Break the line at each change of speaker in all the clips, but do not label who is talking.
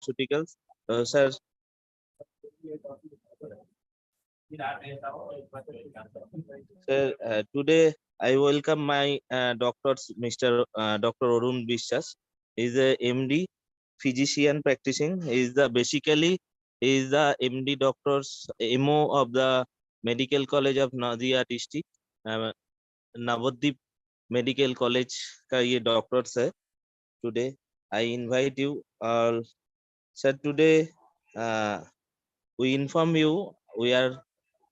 Pharmaceuticals. Sir, today I welcome my doctors, Mr. Dr. Arun Bishwas. He is a MD, physician practicing. He is the MD doctors MO of the Medical College of Nadia district, Navadip Medical College का ये doctors है. Today I invite you all. Sir, today we inform you we are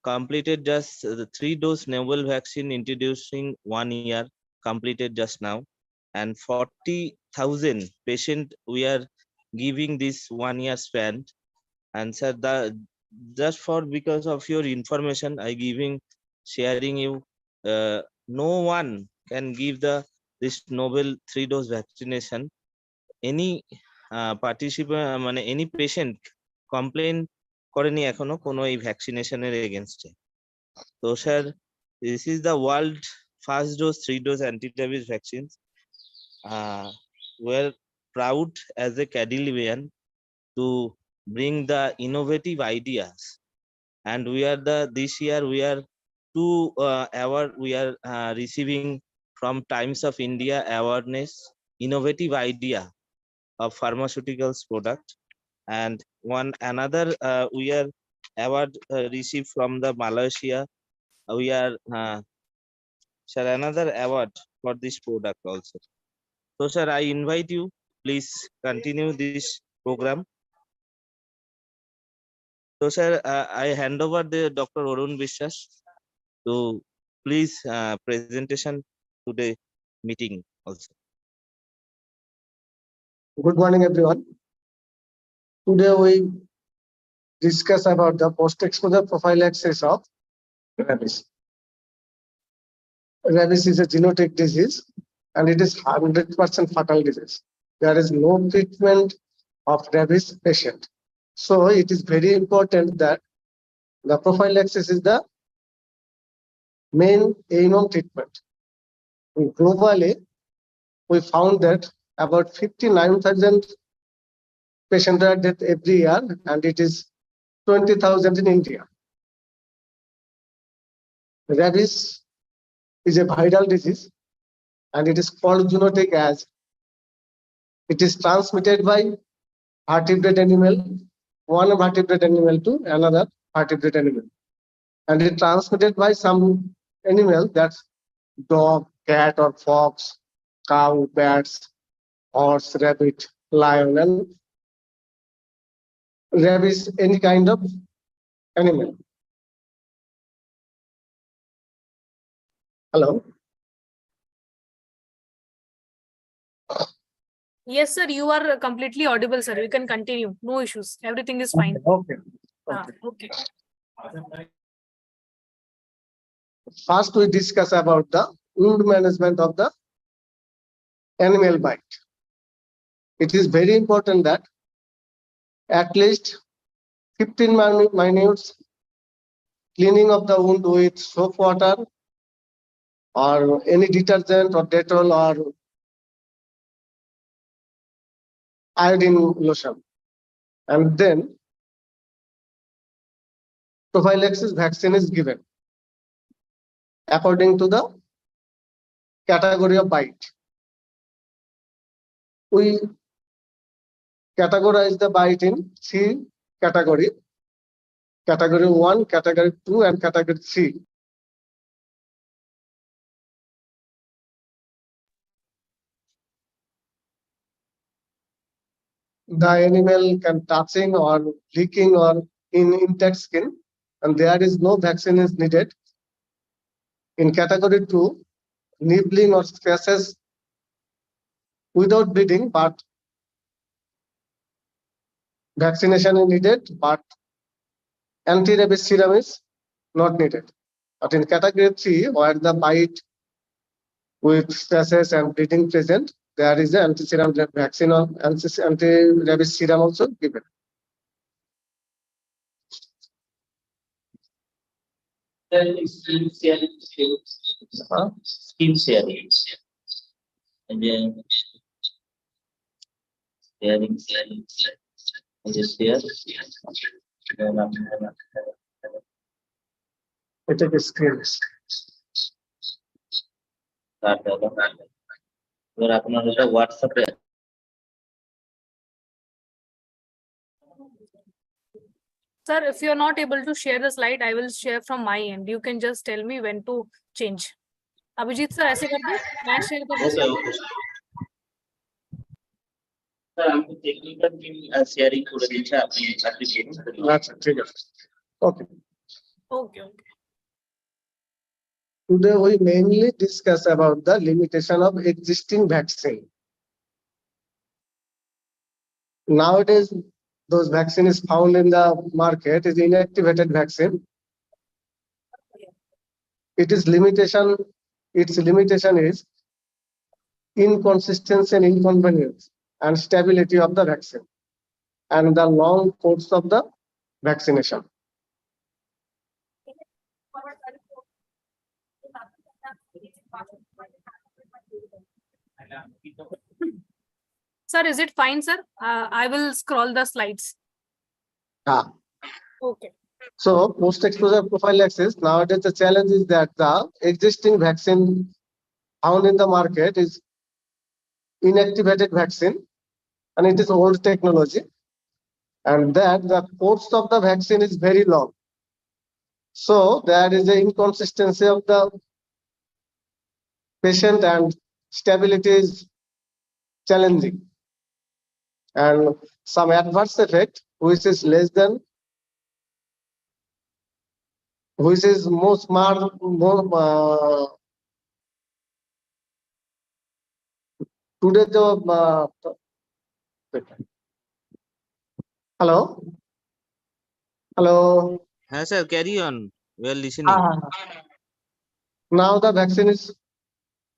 completed just the 3-dose novel vaccine introducing 1 year completed just now, and 40,000 patient we are giving this 1 year span. And sir, just for because of your information I giving sharing you, no one can give this novel 3-dose vaccination. Any participant মানে any patient complain করেনি এখনো কোনো এই ভ্যাকসিনেশনের এগেইনস্টে. So sir, this is the world first dose 3-dose anti-rabies vaccines. We're proud as a Cadilian to bring the innovative ideas, and this year we are 2 award we are receiving from Times of India awareness innovative idea of pharmaceuticals product, and another we are award received from the Malaysia. We are sir another award for this product also. So sir, I invite you, please continue this program. So sir, I hand over the Dr. Arun Bishwas to please presentation today meeting also.
Good morning, everyone. Today we discuss about the post-exposure prophylaxis of rabies. Rabies is a genetic disease and it is 100% fatal disease. There is no treatment of rabies patient. So it is very important that the prophylaxis is the main aim of treatment. Globally, we found that about 59,000 patients are dead every year, and it is 20,000 in India. Rabies is a viral disease, and it is called zoonotic as it is transmitted by vertebrate animal, one vertebrate animal to another vertebrate animal, and it transmitted by some animal, that's dog, cat or fox, cow, bats, horse, rabbit, lion, and rabies any kind of animal. Hello.
Yes, sir. You are completely audible, sir. You can continue. No issues. Everything is fine.
Okay.
Okay.
First, we discuss about the wound management of the animal bite. It is very important that at least 15 minutes cleaning of the wound with soap water or any detergent or Dettol or iodine lotion, and then prophylaxis vaccine is given according to the category of bite. We categorize the bite in 3 categories: category 1, category 2, and category 3. The animal can touching or licking or in intact skin, and there is no vaccine is needed. In category 2, nibbling or scratches without bleeding, but vaccination is needed, but anti-rabies serum is not needed. But in category 3, where the bite with scratches and bleeding present, there is an anti-serum vaccine or anti-rabies serum also given.
Skin sharing. And then sharing. Yes, yes.
এটা কি screen?
এবার আপনার এটা হোয়াটসঅ্যাপে
Sir, if you're not able to share the slide, I will share from my end. You can just tell me when to change. Abhijit sir ऐसे कर दो, मैं शेयर कर दूं
ওকে
slide?
ওকে স্যার আমি টেকনিক্যাল টিম শেয়ারিং করে দিচ্ছি আপনি দেখুন
আচ্ছা ঠিক আছে। Okay.
Okay, okay.
Today we mainly discuss about the limitation of existing vaccine. Nowadays, those vaccine is found in the market is inactivated vaccine. Its limitation is inconsistency and inconvenience and stability of the vaccine and the long course of the vaccination.
Sir, is it fine, sir? I will scroll the slides.
Ah.
Okay.
So post-exposure prophylaxis, nowadays the challenge is that the existing vaccine found in the market is inactivated vaccine and it is old technology, and that the course of the vaccine is very long. So there is an inconsistency of the patient and stability is challenging. And some adverse effect which is less than, which is more, today the hello.
হ্যাঁ sir carry on we are listening
Now the vaccine is,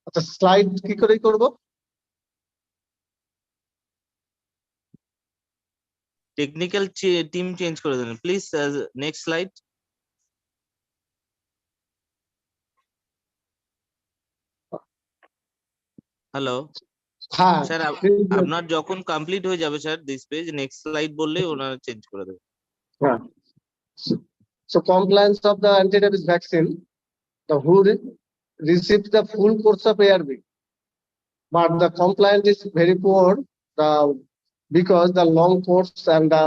আচ্ছা slide কি করে করব?
Technical team change করে দেন please next slide hello
হ্যাঁ
sir আপনার যখন complete হয়ে যাবে sir this page next slide বললেই ওনারা চেঞ্জ করে দেবে
হ্যাঁ। So compliance of the anti-rabies vaccine, the who received the full course of ARV, but the compliance is very poor because the long course and the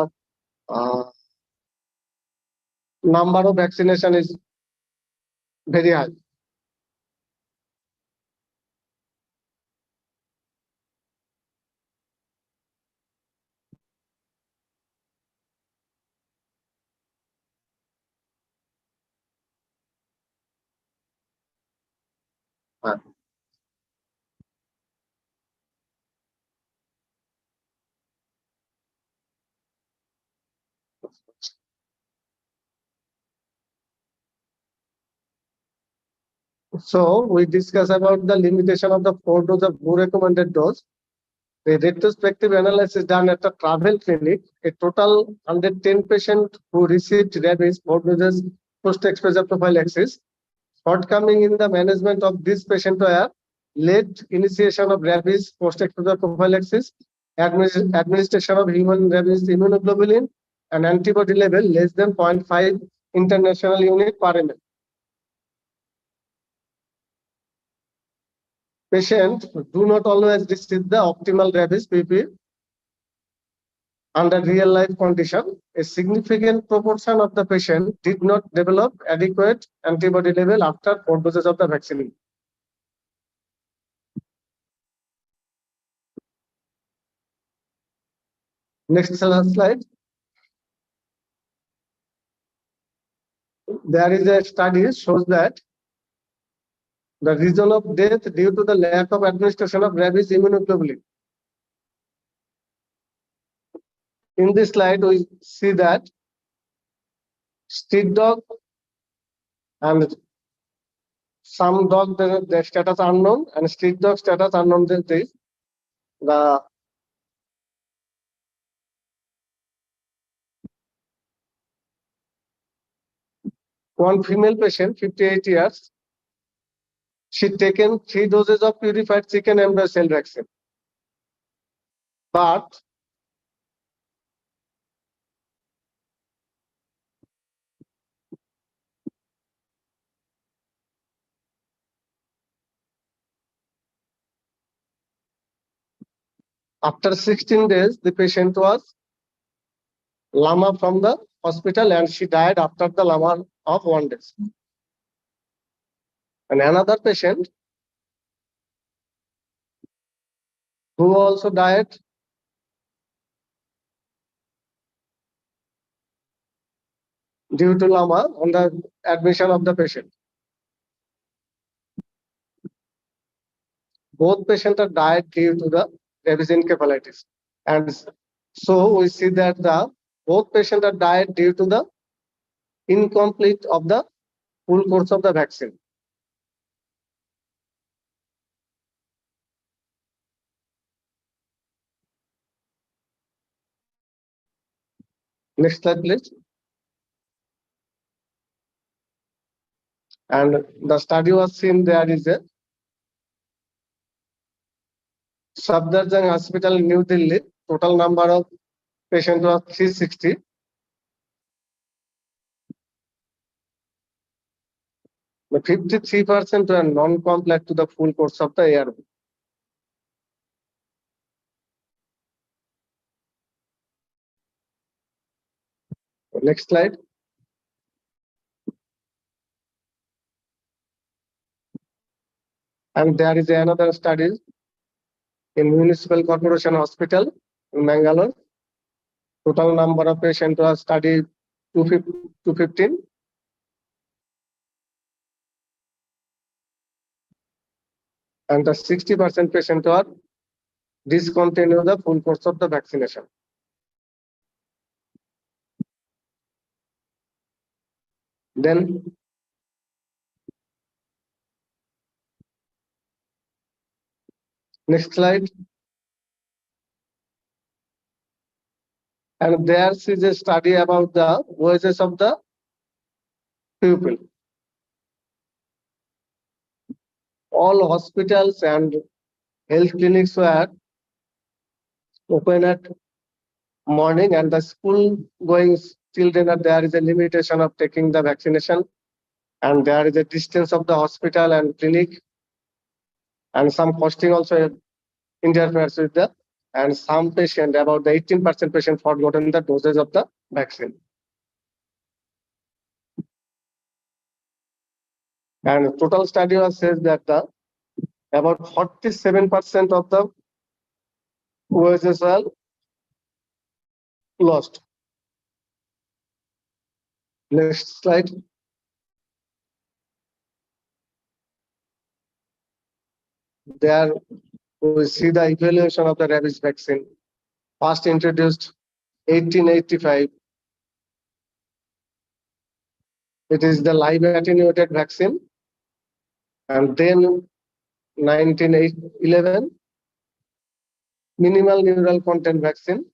number of vaccination is very high. So we discuss about the limitation of the 4 dose of WHO recommended dose. A retrospective analysis done at a travel clinic, a total 110 patients who received rabies 4 doses post-exposure prophylaxis. Shortcoming in the management of this patient were late initiation of rabies post-exposure prophylaxis, administration of human rabies immunoglobulin, and antibody level less than 0.5 international unit per ml. Patients do not always receive the optimal rabies PP under real life condition. A significant proportion of the patient did not develop adequate antibody level after 4 doses of the vaccine. Next slide. There is a study shows that the reason of death due to the lack of administration of rabies immunoglobulin. In this slide, we see that street dog and some dog their status unknown and street dog status unknown. The one female patient, 58 years, she taken 3 doses of purified chicken embryo cell vaccine. But After 16 days, the patient was lama from the hospital and she died after the lama of 1 day. And another patient who also died due to lama on the admission of the patient. Both patients are died due to the rabies encephalitis. And so we see that the both patients are died due to the incomplete of the full course of the vaccine. Next slide, please. And the study was seen there is a Safdarjung Hospital in New Delhi. Total number of patients was 360. The 53% were non-compliant to the full course of the ARV. Next slide. And there is another study in Municipal Corporation Hospital in Bangalore. Total number of patients was studied 215. And the 60% patients were discontinued the full course of the vaccination. Then next slide. And there is a study about the wages of the pupil. All hospitals and health clinics were open at morning, and the school going children, there is a limitation of taking the vaccination, and there is a distance of the hospital and clinic, and some costing also interferes with the, and some patient, about the 18% patient forgotten the dosage of the vaccine. And total study was says that the about 47% of the wages are lost. Next slide. There we see the evaluation of the rabies vaccine. First introduced 1885. It is the live attenuated vaccine. And then 1911, minimal neural content vaccine.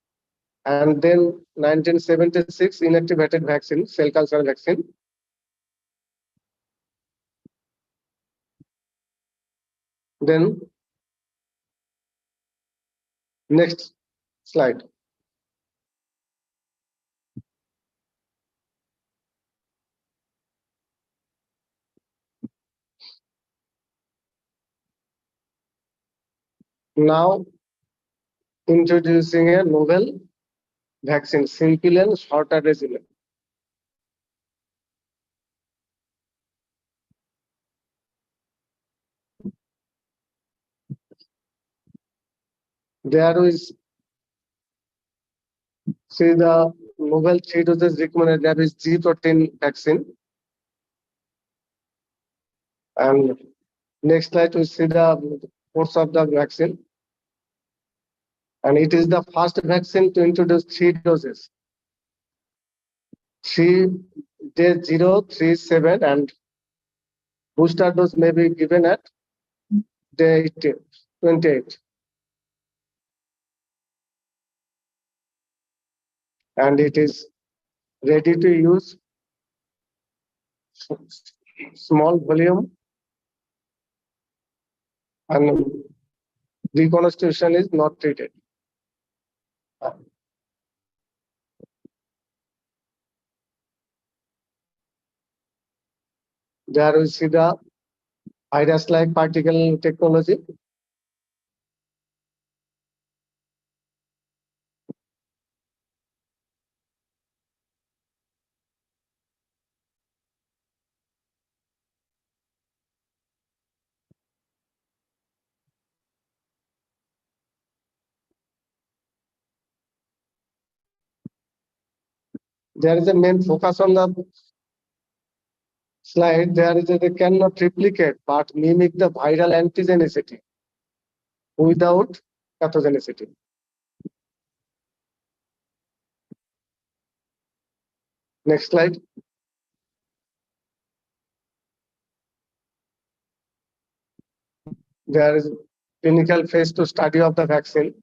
And then 1976, inactivated vaccine, cell culture vaccine. Then next slide. Now introducing a novel vaccine, simple and shorter regimen. There is see the novel 3 doses recommended rabies G protein vaccine. And next slide we see the course of the vaccine. And it is the first vaccine to introduce 3 doses. 3 day 0, 3, 7, and booster dose may be given at day 18, 28. And it is ready to use, small volume, and reconstitution is not treated. There we see the virus-like particle technology. There is a main focus on the slide. There is they cannot replicate but mimic the viral antigenicity without pathogenicity. Next slide. There is clinical phase 2 study of the vaccine.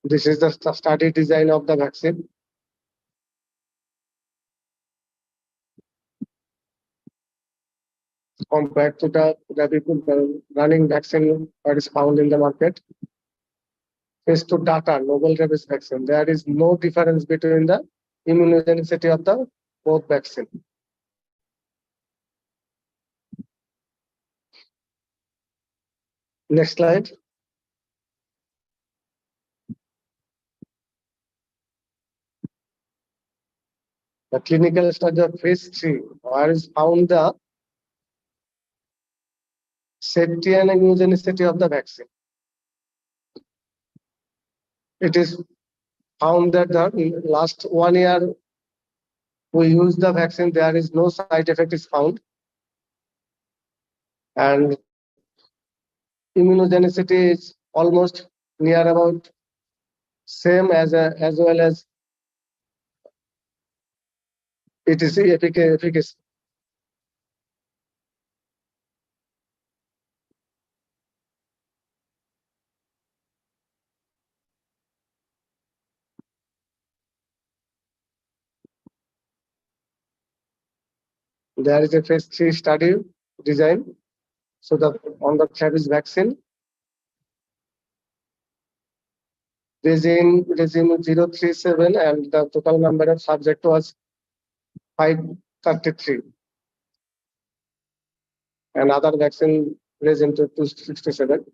This is the study design of the vaccine. Compared to the running vaccine that is found in the market. Phase 2 data, novel rabies vaccine. There is no difference between the immunogenicity of the both vaccine. Next slide. The clinical study of phase 3, where is found the safety and immunogenicity of the vaccine. It is found that the last 1 year we use the vaccine, there is no side effect is found. And immunogenicity is almost near about same as well as it is efficacy. There is a phase 3 study design. So on the rabies vaccine, regime 037, and the total number of subject was 533. And other vaccine regime to 267.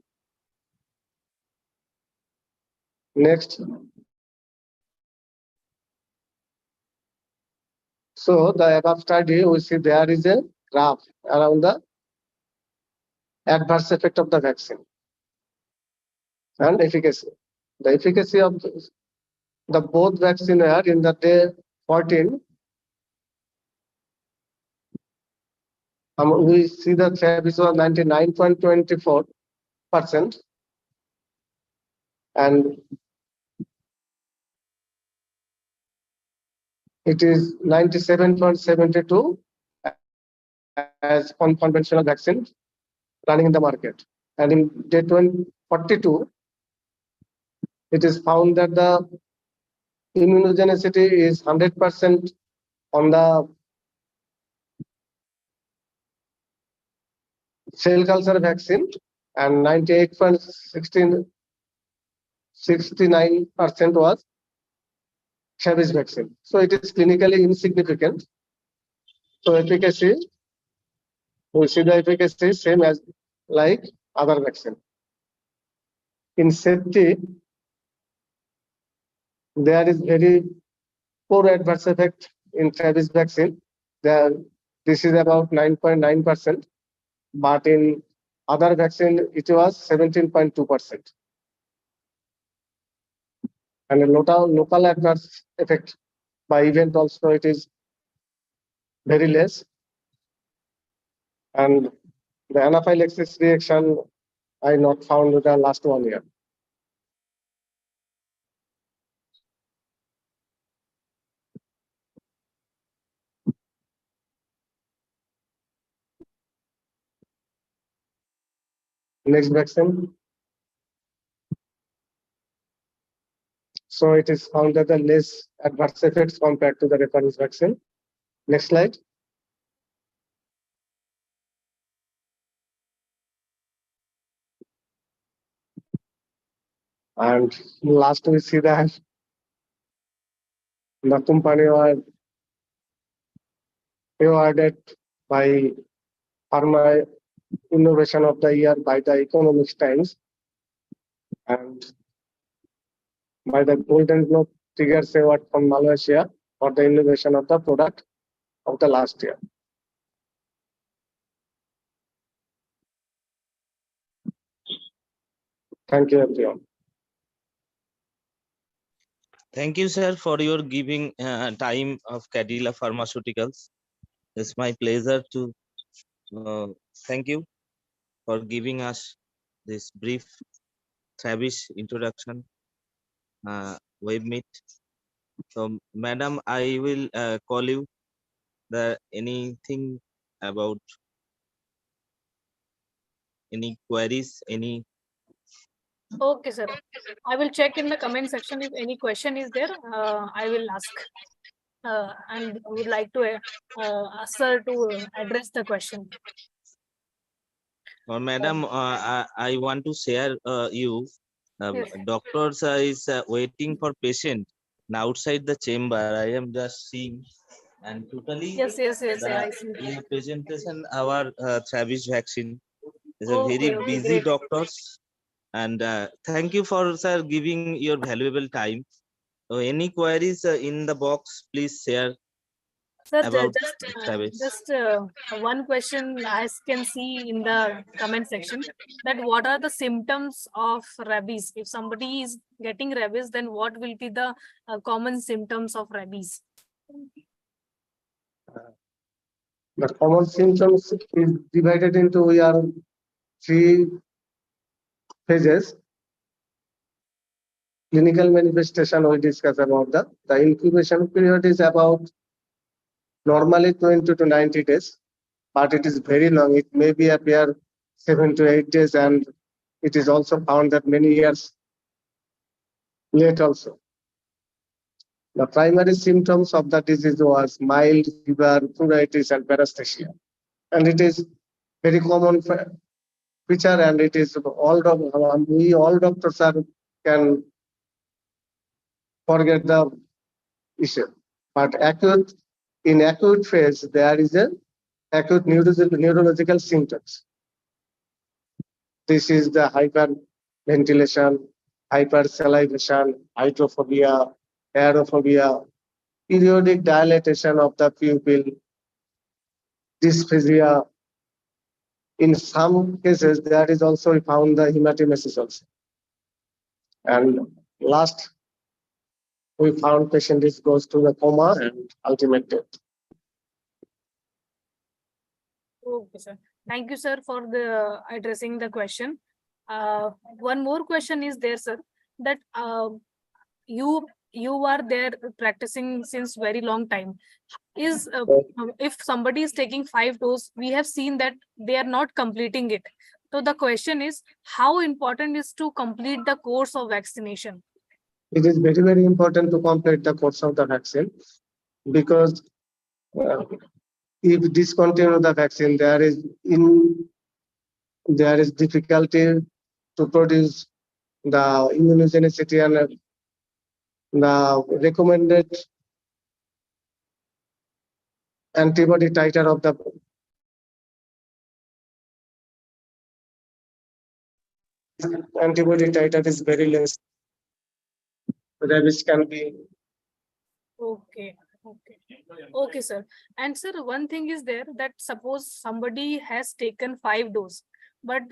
Next. So the above study, we see there is a graph around the adverse effect of the vaccine and efficacy. The efficacy of the both vaccine are in the day 14. We see the rabies was 99.24%, and it is 97.72 as conventional vaccine running in the market. And in day 42, it is found that the immunogenicity is 100% on the cell culture vaccine and 98.69% was rabies vaccine. So it is clinically insignificant. So efficacy, we see the efficacy same as like other vaccine. In safety, there is very poor adverse effect in rabies vaccine. This is about 9.9%, but in other vaccine it was 17.2%. And a local adverse effect by event also it is very less. And the anaphylaxis reaction I not found in the last 1 year. Next vaccine. So it is found that the less adverse effects compared to the reference vaccine. Next slide. And last we see that the company was awarded by Pharma Innovation of the Year by the Economics Times and by the Golden Globe Tigers Award from Malaysia for the innovation of the product of the last year. Thank you, everyone.
Thank you, sir, for your giving time of Cadila Pharmaceuticals. It's my pleasure to thank you for giving us this brief Travis introduction web meet. So, madam, I will call you the anything about any queries, any.
Okay, sir. I will check in the comment section if any question is there. I will ask. And would like to ask sir to address the question.
Or madam, I want to share you.
Yes.
Doctors is waiting for patient outside the chamber. I am just seeing, and totally
Yes, yeah,
the
I see.
presentation our Travis vaccine is a very
Okay,
busy
great.
doctors. And thank you for sir giving your valuable time. So any queries in the box, please share
Sir,
about Travis.
just one question I can see in the comment section, that what are the symptoms of rabies? If somebody is getting rabies, then what will be the common symptoms of rabies?
The common symptoms is divided into we are 3 phases. Clinical manifestation we discuss about the incubation period is about normally 20 to 90 days, but it is very long. It may be appear 7 to 8 days, and it is also found that many years late also. The primary symptoms of the disease was mild fever, pruritus, and paresthesia. And it is very common feature, and it is we all doctors can forget the issue. But in acute phase, there is a acute neurological symptoms. This is the hyperventilation, hypersalivation, hydrophobia, aerophobia, periodic dilatation of the pupil, dysphagia. In some cases, there is also found the hematemesis also. And last, we found patient goes to the coma and ultimate death.
Okay, sir. Thank you, sir, for the addressing the question. One more question is there, sir, that you are there practicing since very long time. Is if somebody is taking 5 doses, we have seen that they are not completing it. So the question is, how important is to complete the course of vaccination?
It is very, very important to complete the course of the vaccine, because if discontinue the vaccine, there is difficulty to produce the immunogenicity and the recommended antibody titer of the antibody titer is very less. Rabies can be.
Okay. Okay, sir. And sir, one thing is there, that suppose somebody has taken 5 doses, but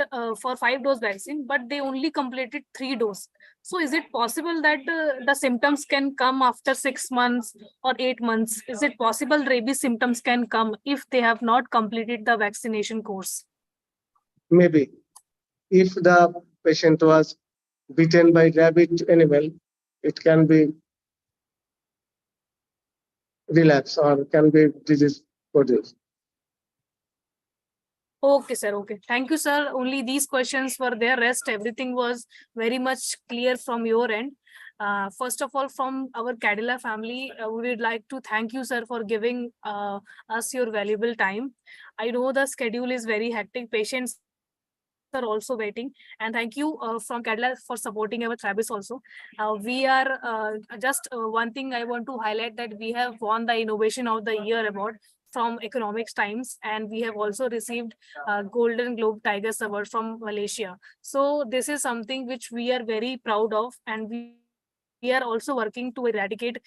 for 5 dose vaccine, but they only completed 3 doses. So is it possible that the symptoms can come after 6 months or 8 months? Is it possible rabies symptoms can come if they have not completed the vaccination course?
Maybe if the patient was bitten by rabbit animal, it can be relapse or can be disease produced.
Okay, sir. Okay. Thank you, sir. Only these questions were there. Rest, everything was very much clear from your end. First of all, from our Cadila family, we would like to thank you, sir, for giving us your valuable time. I know the schedule is very hectic. Patients are also waiting, and thank you from Cadila for supporting our Travis also. We are just one thing I want to highlight, that we have won the Innovation of the Year award from Economics Times, and we have also received Golden Globe Tigers Award from Malaysia. So this is something which we are very proud of, and we we are also working to eradicate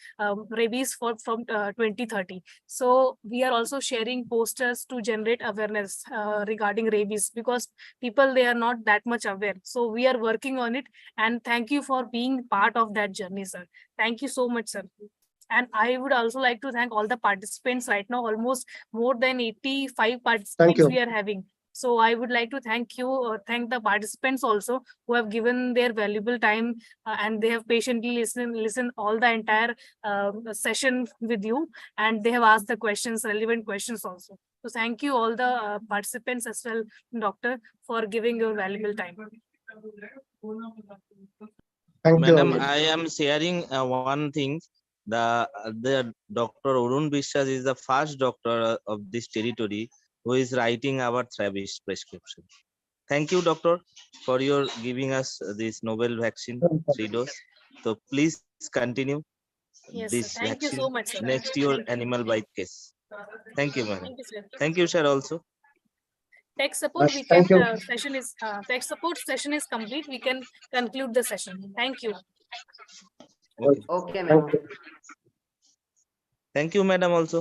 rabies from 2030. So we are also sharing posters to generate awareness regarding rabies, because people, they are not that much aware. So we are working on it, and thank you for being part of that journey, sir. Thank you so much, sir. And I would also like to thank all the participants right now, almost more than 85 participants
you.
we are having. So I would like to thank you, thank the participants also who have given their valuable time, and they have patiently listened all the entire session with you, and they have asked the questions, relevant questions also. So thank you all the participants as well, doctor, for giving your valuable time.
Thank you.
Madam, I am sharing one thing. The Dr. Arun বিশ্বাস is the first doctor of this territory who is writing our rabies prescription. Thank you, doctor, for your giving us this novel vaccine 3 dose. So please continue
Yes,
this
sir. Thank you
vaccine
so much, sir.
next your
Thank you.
animal bite case. Thank you, madam.
Thank you, sir.
Thank you, sir. Also.
Tech support, we can
Thank you.
session is tech support session is complete. We can conclude the session. Thank you.
Okay.
Okay,
Thank
ma'am.
you.
Thank you, madam. Also.